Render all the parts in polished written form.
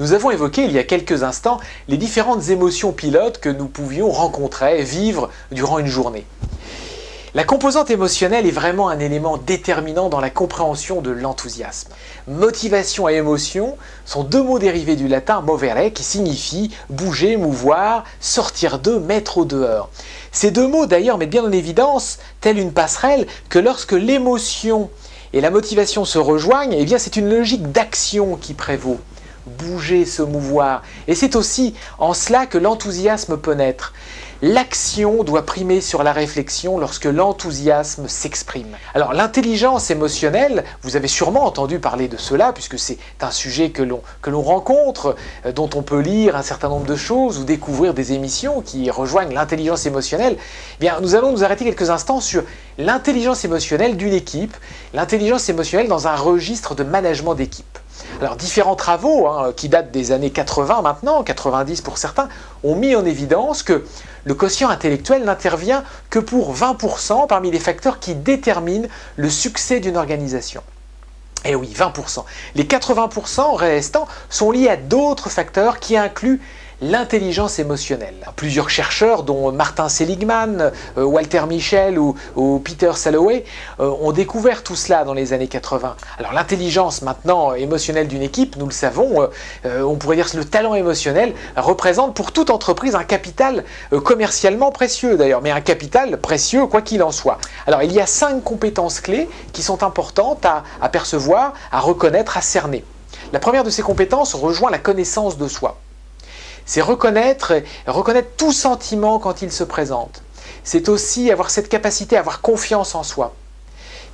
Nous avons évoqué il y a quelques instants les différentes émotions pilotes que nous pouvions rencontrer, vivre durant une journée. La composante émotionnelle est vraiment un élément déterminant dans la compréhension de l'enthousiasme. Motivation et émotion sont deux mots dérivés du latin movere qui signifie bouger, mouvoir, sortir de, mettre au dehors. Ces deux mots d'ailleurs mettent bien en évidence, telle une passerelle, que lorsque l'émotion et la motivation se rejoignent, eh bien c'est une logique d'action qui prévaut. Bouger, se mouvoir. Et c'est aussi en cela que l'enthousiasme peut naître. L'action doit primer sur la réflexion lorsque l'enthousiasme s'exprime. Alors l'intelligence émotionnelle, vous avez sûrement entendu parler de cela puisque c'est un sujet que l'on rencontre, dont on peut lire un certain nombre de choses ou découvrir des émissions qui rejoignent l'intelligence émotionnelle. Eh bien, nous allons nous arrêter quelques instants sur l'intelligence émotionnelle d'une équipe, l'intelligence émotionnelle dans un registre de management d'équipe. Alors différents travaux qui datent des années 80 maintenant, 90 pour certains, ont mis en évidence que le quotient intellectuel n'intervient que pour 20% parmi les facteurs qui déterminent le succès d'une organisation. Et oui, 20%. Les 80% restants sont liés à d'autres facteurs qui incluent l'intelligence émotionnelle. Plusieurs chercheurs, dont Martin Seligman, Walter Mischel ou Peter Salovey, ont découvert tout cela dans les années 80. Alors l'intelligence maintenant émotionnelle d'une équipe, nous le savons, on pourrait dire que le talent émotionnel représente pour toute entreprise un capital commercialement précieux d'ailleurs, mais un capital précieux quoi qu'il en soit. Alors il y a 5 compétences clés qui sont importantes à percevoir, à reconnaître, à cerner. La première de ces compétences rejoint la connaissance de soi. C'est reconnaître tout sentiment quand il se présente. C'est aussi avoir cette capacité à avoir confiance en soi.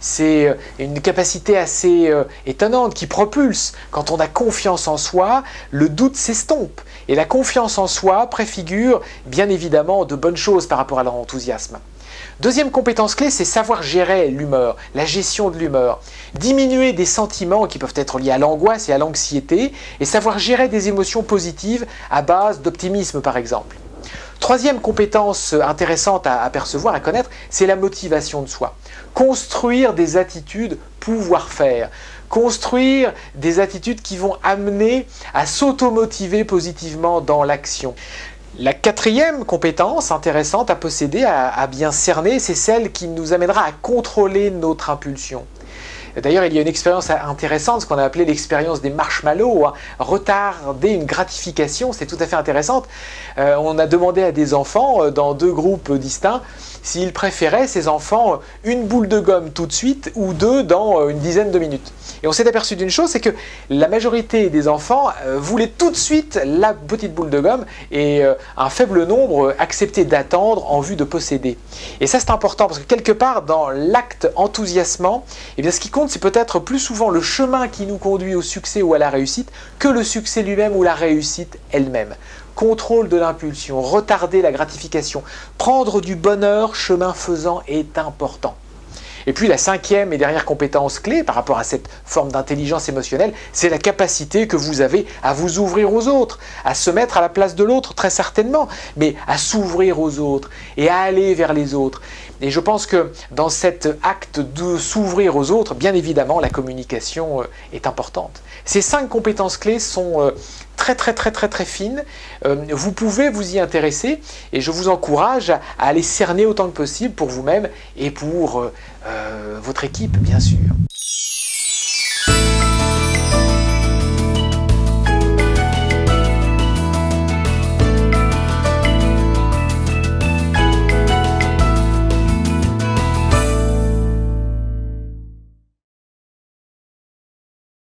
C'est une capacité assez étonnante qui propulse. Quand on a confiance en soi, le doute s'estompe. Et la confiance en soi préfigure bien évidemment de bonnes choses par rapport à l'enthousiasme. Deuxième compétence clé, c'est savoir gérer l'humeur, la gestion de l'humeur. Diminuer des sentiments qui peuvent être liés à l'angoisse et à l'anxiété et savoir gérer des émotions positives à base d'optimisme par exemple. Troisième compétence intéressante à percevoir, à connaître, c'est la motivation de soi. Construire des attitudes pouvoir faire. Construire des attitudes qui vont amener à s'automotiver positivement dans l'action. La quatrième compétence intéressante à posséder, à bien cerner, c'est celle qui nous amènera à contrôler notre impulsion. D'ailleurs, il y a une expérience intéressante, ce qu'on a appelé l'expérience des marshmallows. Retarder une gratification, c'est tout à fait intéressant. On a demandé à des enfants, dans 2 groupes distincts, s'ils préféraient, ces enfants, une boule de gomme tout de suite ou 2 dans une dizaine de minutes. Et on s'est aperçu d'une chose, c'est que la majorité des enfants voulaient tout de suite la petite boule de gomme et un faible nombre acceptait d'attendre en vue de posséder. Et ça c'est important parce que quelque part dans l'acte enthousiasmant, eh bien, ce qui compte c'est peut-être plus souvent le chemin qui nous conduit au succès ou à la réussite que le succès lui-même ou la réussite elle-même. Contrôle de l'impulsion, retarder la gratification, prendre du bonheur chemin faisant est important. Et puis la 5e et dernière compétence clé par rapport à cette forme d'intelligence émotionnelle, c'est la capacité que vous avez à vous ouvrir aux autres, à se mettre à la place de l'autre très certainement, mais à s'ouvrir aux autres et à aller vers les autres. Et je pense que dans cet acte de s'ouvrir aux autres, bien évidemment, la communication est importante. Ces 5 compétences clés sont très fines. Vous pouvez vous y intéresser et je vous encourage à aller cerner autant que possible pour vous-même et pour votre équipe, bien sûr.